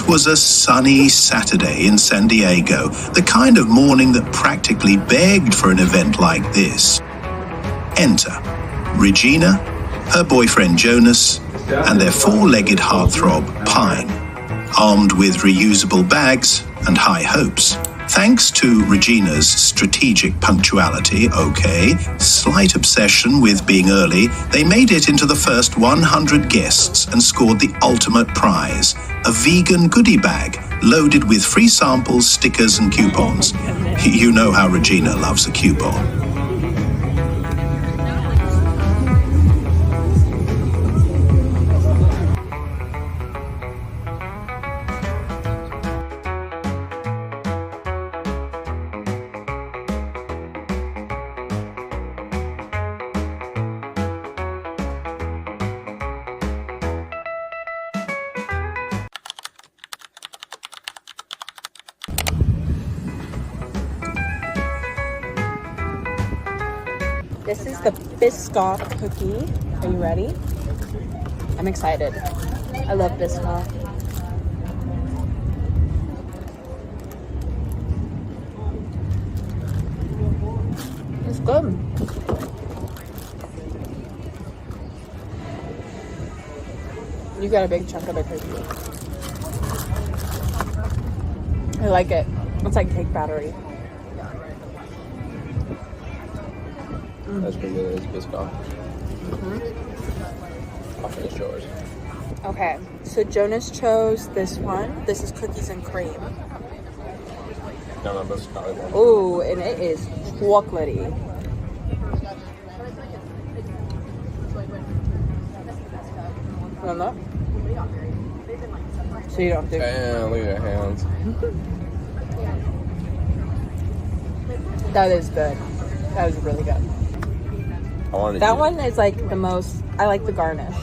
It was a sunny Saturday in San Diego, the kind of morning that practically begged for an event like this. Enter Regina, her boyfriend Jonas, and their four-legged heartthrob, Pine, armed with reusable bags and high hopes. Thanks to Regina's strategic punctuality, slight obsession with being early, they made it into the first 100 guests and scored the ultimate prize, a vegan goodie bag loaded with free samples, stickers, and coupons. You know how Regina loves a coupon. This is the Biscoff cookie. Are you ready? I'm excited. I love Biscoff. It's good. You got a big chunk of the cookie. I like it. It's like cake battery. That's pretty good. It's Biscoff. I'll finish yours. Okay, so Jonas chose this one. This is cookies and cream. No, Biscoff. Ooh, and it is chocolatey. Want that? So you don't have to. Damn, look at your hands. That is good. That was really good. That one is like the most, I like the garnish.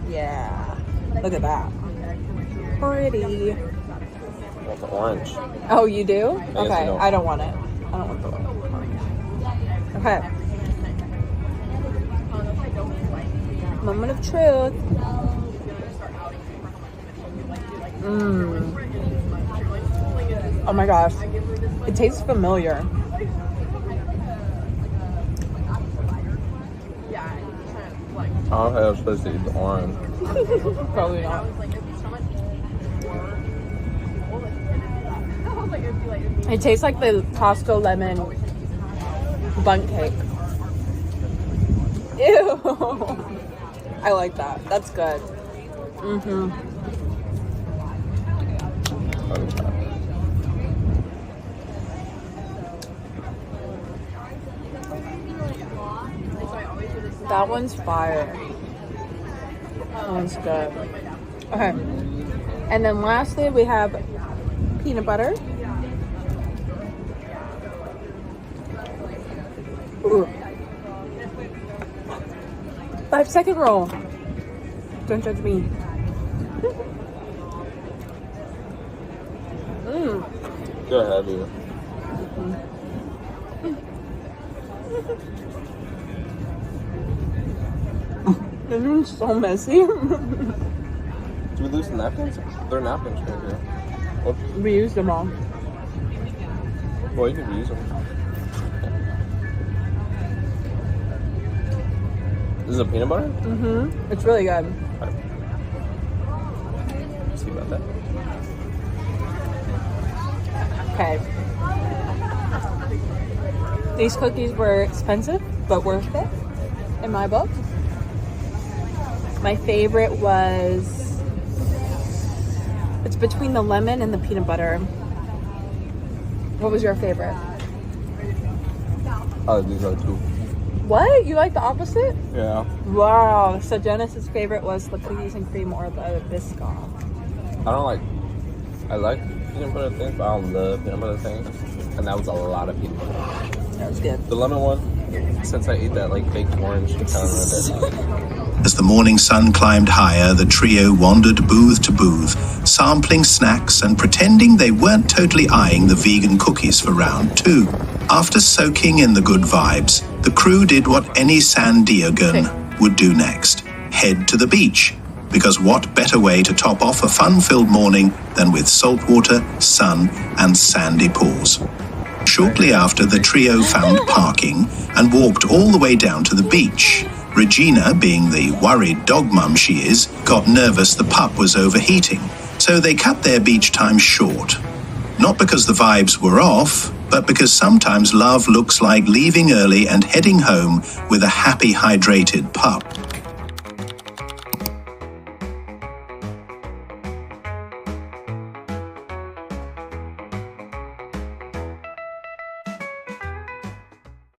Yeah. Look at that. Pretty. I want the orange. Oh, you do? Okay, no. I don't want it. I don't want the orange. Okay. Moment of truth. Oh my gosh. It tastes familiar. I don't think I was supposed to eat the orange. Probably not. It tastes like the Costco lemon bundt cake. Ew. I like that. That's good. That one's fire. That one's good. Okay. And then lastly, we have peanut butter. Ooh. 5-second roll. Don't judge me. Go ahead, dude. This one's so messy. Do we lose the napkins? They're napkins right here. Oops. We used them all. Well, you can reuse them. This is a peanut butter? It's really good. Right. See about that. Okay. These cookies were expensive, but worth it, in my book. My favorite was, it's between the lemon and the peanut butter. What was your favorite? Oh, these are two. What? You like the opposite? Yeah. Wow. So Jonas's favorite was the cookies and cream or the Biscoff. I like peanut butter things, but I don't love peanut butter things. And that was a lot of peanut butter. That was good. The lemon one, since I ate that like baked orange, it kind of ruined it. As the morning sun climbed higher, the trio wandered booth to booth, sampling snacks and pretending they weren't totally eyeing the vegan cookies for round 2. After soaking in the good vibes, the crew did what any San Diegan would do next: head to the beach. because what better way to top off a fun-filled morning than with salt water, sun, and sandy pools? Shortly after, the trio found parking and walked all the way down to the beach. Regina, being the worried dog mum she is, got nervous the pup was overheating, so they cut their beach time short. Not because the vibes were off, but because sometimes love looks like leaving early and heading home with a happy, hydrated pup.